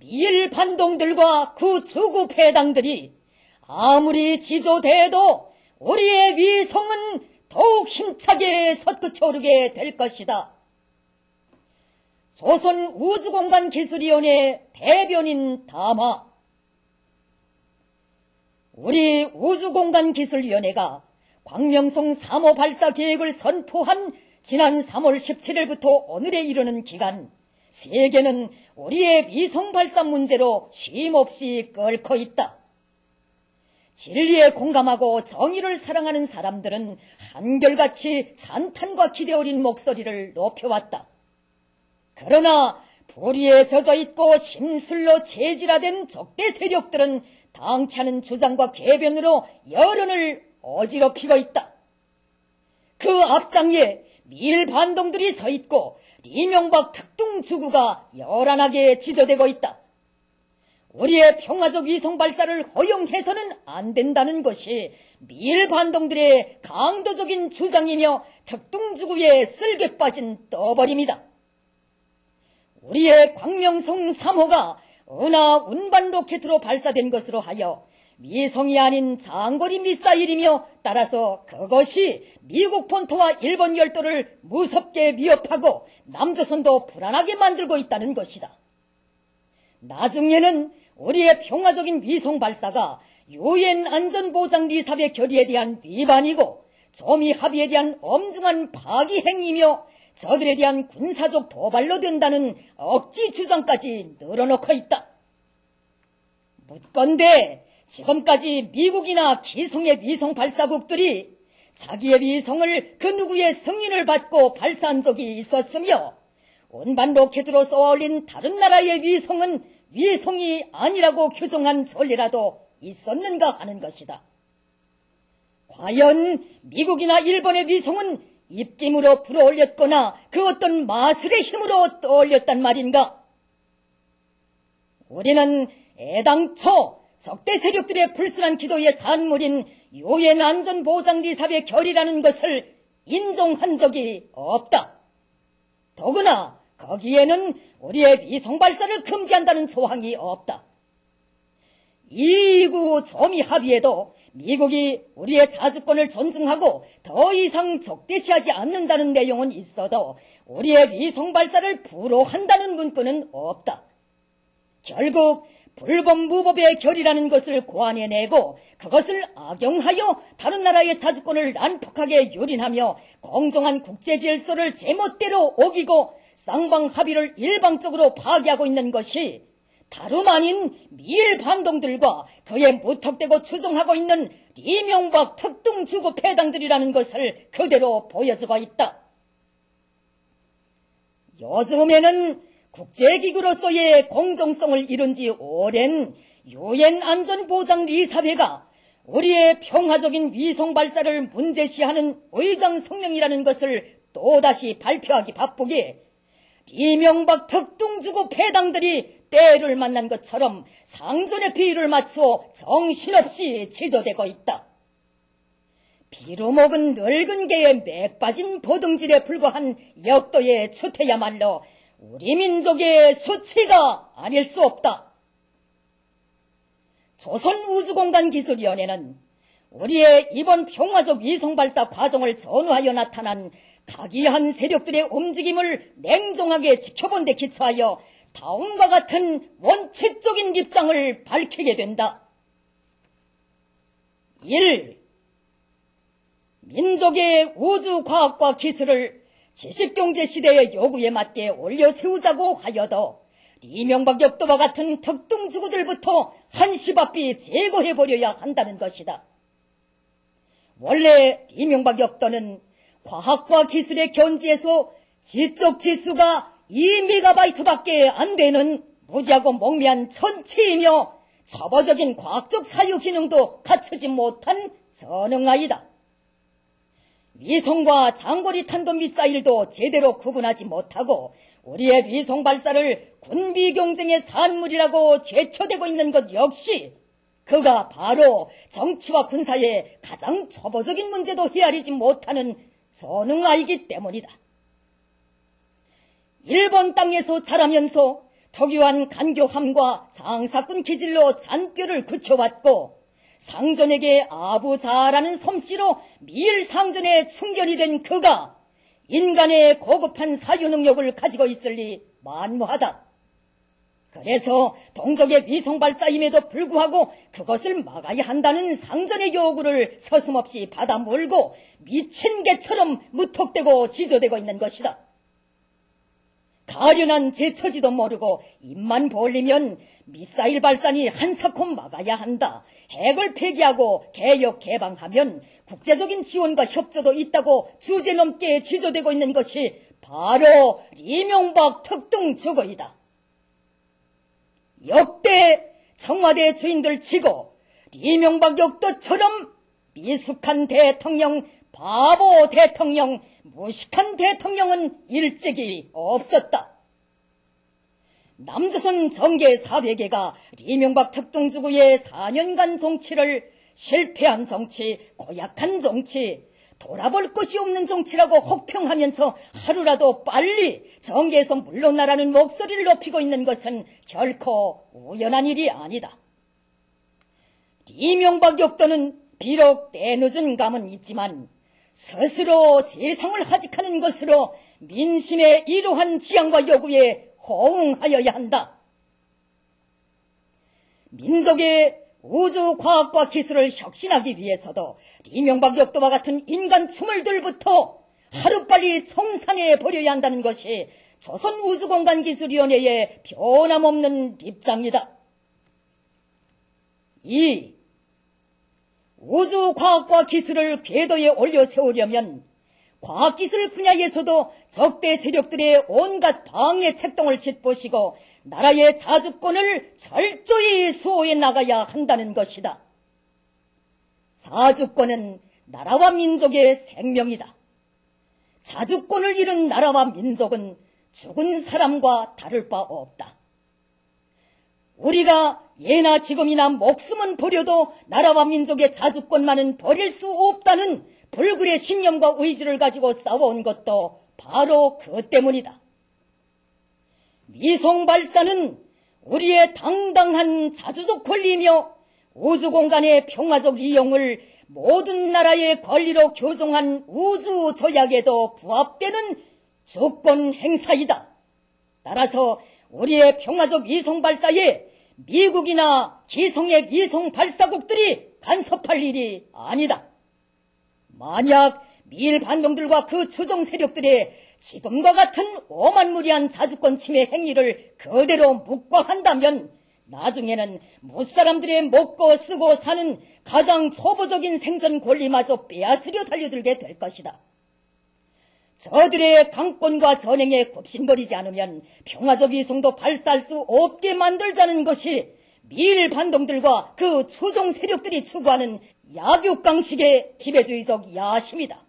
미일 반동들과 그 주구 패당들이 아무리 지조돼도 우리의 위성은 더욱 힘차게 솟구쳐오르게 될 것이다. 조선우주공간기술위원회 대변인 담화. 우리 우주공간기술위원회가 광명성 3호 발사 계획을 선포한 지난 3월 17일부터 오늘에 이르는 기간, 세계는 우리의 위성 발사 문제로 쉼없이 끓고 있다. 진리에 공감하고 정의를 사랑하는 사람들은 한결같이 찬탄과 기대 어린 목소리를 높여왔다. 그러나 불의에 젖어있고 심술로 체질화된 적대 세력들은 당치 않은 주장과 궤변으로 여론을 어지럽히고 있다. 그 앞장에 미일 반동들이 서있고 이명박 특동주구가 요란하게 지저대고 있다. 우리의 평화적 위성 발사를 허용해서는 안 된다는 것이 미일 반동들의 강도적인 주장이며 특동주구의 쓸개 빠진 떠버림이다. 우리의 광명성 3호가 은하 운반 로켓으로 발사된 것으로 하여 위성이 아닌 장거리 미사일이며 따라서 그것이 미국 본토와 일본 열도를 무섭게 위협하고 남조선도 불안하게 만들고 있다는 것이다. 나중에는 우리의 평화적인 위성 발사가 유엔 안전보장리사회 결의에 대한 위반이고 조미 합의에 대한 엄중한 파기 행위며 저들에 대한 군사적 도발로 된다는 억지 주장까지 늘어놓고 있다. 묻건대 지금까지 미국이나 기성의 위성 발사국들이 자기의 위성을 그 누구의 승인을 받고 발사한 적이 있었으며 운반 로켓으로 쏘아올린 다른 나라의 위성은 위성이 아니라고 규정한 전례라도 있었는가 하는 것이다. 과연 미국이나 일본의 위성은 입김으로 불어올렸거나 그 어떤 마술의 힘으로 떠올렸단 말인가? 우리는 애당초 적대 세력들의 불순한 기도의 산물인 유엔 안전보장리사회 결의라는 것을 인정한 적이 없다. 더구나 거기에는 우리의 위성 발사를 금지한다는 조항이 없다. 이구 조미 합의에도 미국이 우리의 자주권을 존중하고 더 이상 적대시하지 않는다는 내용은 있어도 우리의 위성 발사를 불허한다는 문구는 없다. 결국 불법무법의 결의라는 것을 고안해내고 그것을 악용하여 다른 나라의 자주권을 난폭하게 유린하며 공정한 국제질서를 제멋대로 어기고 쌍방 합의를 일방적으로 파기하고 있는 것이 다름 아닌 미일 반동들과 그에 무턱대고 추종하고 있는 이명박 특동주구 패당들이라는 것을 그대로 보여주고 있다. 요즘에는 국제기구로서의 공정성을 이룬 지 오랜 유엔 안전보장리사회가 우리의 평화적인 위성 발사를 문제시하는 의장 성명이라는 것을 또다시 발표하기 바쁘게 이명박 특동주구 패당들이 때를 만난 것처럼 상존의 비율을 맞추어 정신없이 지저대고 있다. 비로 먹은 늙은 개의 맥 빠진 보등질에 불과한 역도의 추태야말로 우리 민족의 수치가 아닐 수 없다. 조선우주공간기술위원회는 우리의 이번 평화적 위성발사 과정을 전후하여 나타난 각이한 세력들의 움직임을 냉정하게 지켜본 데 기초하여 다음과 같은 원칙적인 입장을 밝히게 된다. 1. 민족의 우주과학과 기술을 지식경제 시대의 요구에 맞게 올려세우자고 하여도 이명박 역도와 같은 특동주구들부터 한시바삐 제거해버려야 한다는 것이다. 원래 이명박 역도는 과학과 기술의 견지에서 지적 지수가 2메가바이트밖에 안 되는 무지하고 몽매한 천체이며 초보적인 과학적 사유 기능도 갖추지 못한 전능아이다. 위성과 장거리 탄도미사일도 제대로 구분하지 못하고 우리의 위성 발사를 군비 경쟁의 산물이라고 죄쳐대고 있는 것 역시 그가 바로 정치와 군사의 가장 초보적인 문제도 헤아리지 못하는 전능아이기 때문이다. 일본 땅에서 자라면서 특유한 간교함과 장사꾼 기질로 잔뼈를 굳혀왔고 상전에게 아부자라는 솜씨로 밀상전에 충견이 된 그가 인간의 고급한 사유 능력을 가지고 있을 리 만무하다. 그래서 동족의 위성발사임에도 불구하고 그것을 막아야 한다는 상전의 요구를 서슴없이 받아 물고 미친 개처럼 무턱대고 지저대고 있는 것이다. 가련한 제처지도 모르고 입만 벌리면 미사일 발사니 한사코 막아야 한다. 핵을 폐기하고 개혁 개방하면 국제적인 지원과 협조도 있다고 주제넘게 지저대고 있는 것이 바로 이명박 특등주거이다. 역대 청와대 주인들 치고 이명박 역도처럼 미숙한 대통령, 바보 대통령, 무식한 대통령은 일찍이 없었다. 남조선 정계 400개가 이명박 특등주구의 4년간 정치를 실패한 정치, 고약한 정치, 돌아볼 것이 없는 정치라고 혹평하면서 하루라도 빨리 정계에서 물러나라는 목소리를 높이고 있는 것은 결코 우연한 일이 아니다. 이명박 역도는 비록 때늦은 감은 있지만 스스로 세상을 하직하는 것으로 민심의 이러한 지향과 요구에 호응하여야 한다. 민족의 우주과학과 기술을 혁신하기 위해서도 이명박 역도와 같은 인간 추물들부터 하루빨리 청산해 버려야 한다는 것이 조선우주공간기술위원회의 변함없는 입장이다. 2. 우주과학과 기술을 궤도에 올려 세우려면 과학기술 분야에서도 적대 세력들의 온갖 방해 책동을 짓보시고 나라의 자주권을 철저히 수호해 나가야 한다는 것이다. 자주권은 나라와 민족의 생명이다. 자주권을 잃은 나라와 민족은 죽은 사람과 다를 바 없다. 우리가 예나 지금이나 목숨은 버려도 나라와 민족의 자주권만은 버릴 수 없다는 불굴의 신념과 의지를 가지고 싸워온 것도 바로 그 때문이다. 위성 발사는 우리의 당당한 자주적 권리이며 우주공간의 평화적 이용을 모든 나라의 권리로 교정한 우주 조약에도 부합되는 주권 행사이다. 따라서 우리의 평화적 위성 발사에 미국이나 기성의 위성 발사국들이 간섭할 일이 아니다. 만약 미일 반동들과 그 추종 세력들의 지금과 같은 오만무리한 자주권 침해 행위를 그대로 묵과한다면 나중에는 무사람들의 먹고 쓰고 사는 가장 초보적인 생존 권리마저 빼앗으려 달려들게 될 것이다. 저들의 강권과 전행에 굽신거리지 않으면 평화적 위성도 발사할 수 없게 만들자는 것이 미일 반동들과 그 추종 세력들이 추구하는 약육강식의 지배주의적 야심이다.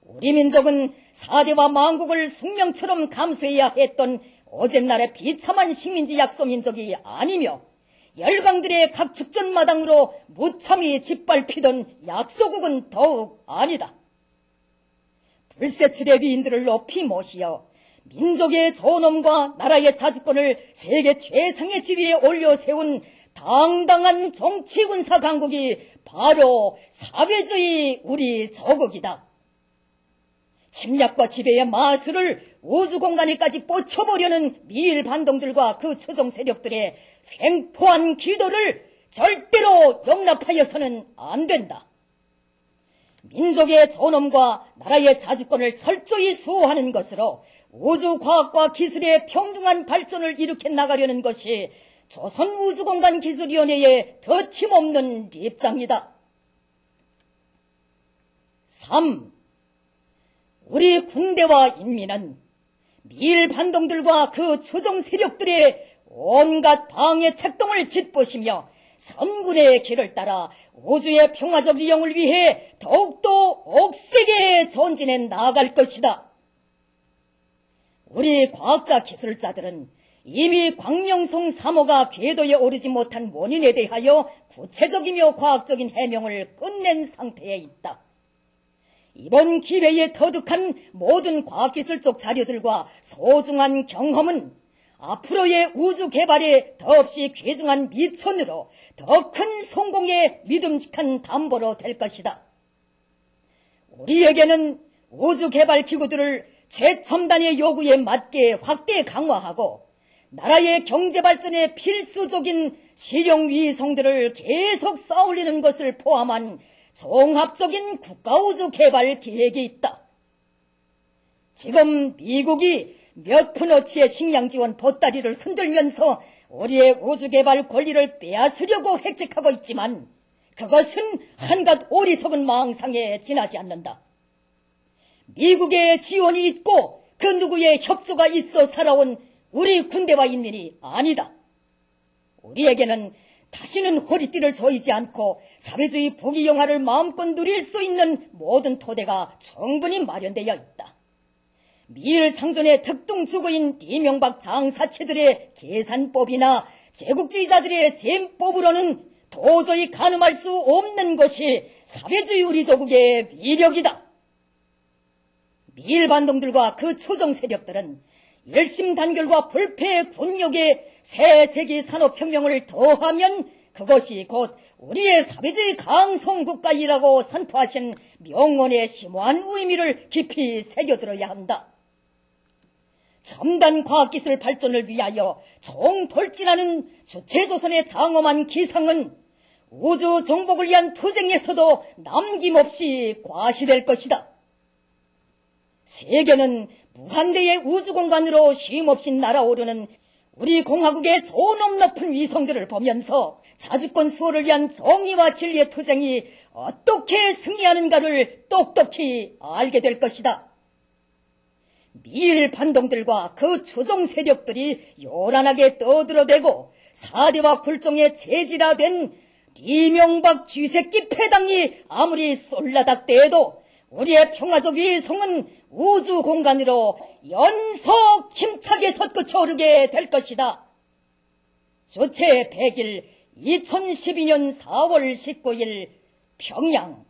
우리 민족은 사대와 만국을 숙명처럼 감수해야 했던 어젯날의 비참한 식민지 약소민족이 아니며 열강들의 각 축전마당으로 무참히 짓밟히던 약소국은 더욱 아니다. 불세출의 위인들을 높이 모시어 민족의 존엄과 나라의 자주권을 세계 최상의 지위에 올려세운 당당한 정치군사 강국이 바로 사회주의 우리 조국이다. 침략과 지배의 마술을 우주공간에까지 뻗쳐보려는 미일 반동들과 그 추종 세력들의 횡포한 기도를 절대로 용납하여서는 안 된다. 민족의 존엄과 나라의 자주권을 철저히 수호하는 것으로 우주과학과 기술의 평등한 발전을 일으켜 나가려는 것이 조선우주공간기술위원회의 더팀없는 입장이다. 3. 우리 군대와 인민은 미일 반동들과 그 추종 세력들의 온갖 방해 책동을 짓보시며 선군의 길을 따라 우주의 평화적 이용을 위해 더욱더 억세게 전진해 나아갈 것이다. 우리 과학자 기술자들은 이미 광명성 3호가 궤도에 오르지 못한 원인에 대하여 구체적이며 과학적인 해명을 끝낸 상태에 있다. 이번 기회에 터득한 모든 과학기술적 자료들과 소중한 경험은 앞으로의 우주 개발에 더없이 귀중한 미천으로 더 큰 성공의 믿음직한 담보로 될 것이다. 우리에게는 우주 개발 기구들을 최첨단의 요구에 맞게 확대 강화하고 나라의 경제 발전에 필수적인 실용 위성들을 계속 쌓아올리는 것을 포함한 종합적인 국가우주 개발 계획이 있다. 지금 미국이 몇 푼어치의 식량 지원 보따리를 흔들면서 우리의 우주 개발 권리를 빼앗으려고 획책하고 있지만 그것은 한갓 어리석은 망상에 지나지 않는다. 미국의 지원이 있고 그 누구의 협조가 있어 살아온 우리 군대와 인민이 아니다. 우리에게는 다시는 허리띠를 조이지 않고 사회주의 부귀영화를 마음껏 누릴 수 있는 모든 토대가 충분히 마련되어 있다. 미일 상존의 특동주거인 이명박 장사체들의 계산법이나 제국주의자들의 셈법으로는 도저히 가늠할 수 없는 것이 사회주의 우리 조국의 위력이다. 미일 반동들과 그 추종 세력들은 일심단결과 불패의 군욕에 새 세기 산업혁명을 더하면 그것이 곧 우리의 사회주의 강성국가이라고 선포하신 명언의 심오한 의미를 깊이 새겨들어야 한다. 첨단 과학기술 발전을 위하여 총돌진하는 주체조선의 장엄한 기상은 우주 정복을 위한 투쟁에서도 남김없이 과시될 것이다. 세계는 무한대의 우주공간으로 쉼없이 날아오르는 우리 공화국의 존엄 높은 위성들을 보면서 자주권 수호를 위한 정의와 진리의 투쟁이 어떻게 승리하는가를 똑똑히 알게 될 것이다. 미일 반동들과 그 추종 세력들이 요란하게 떠들어대고 4대와 굴종의 체질화된 이명박 쥐새끼 패당이 아무리 쏠라닥대도 우리의 평화적 위성은 우주 공간으로 연속 힘차게 솟구쳐 오르게 될 것이다. 주체 100일 2012년 4월 19일 평양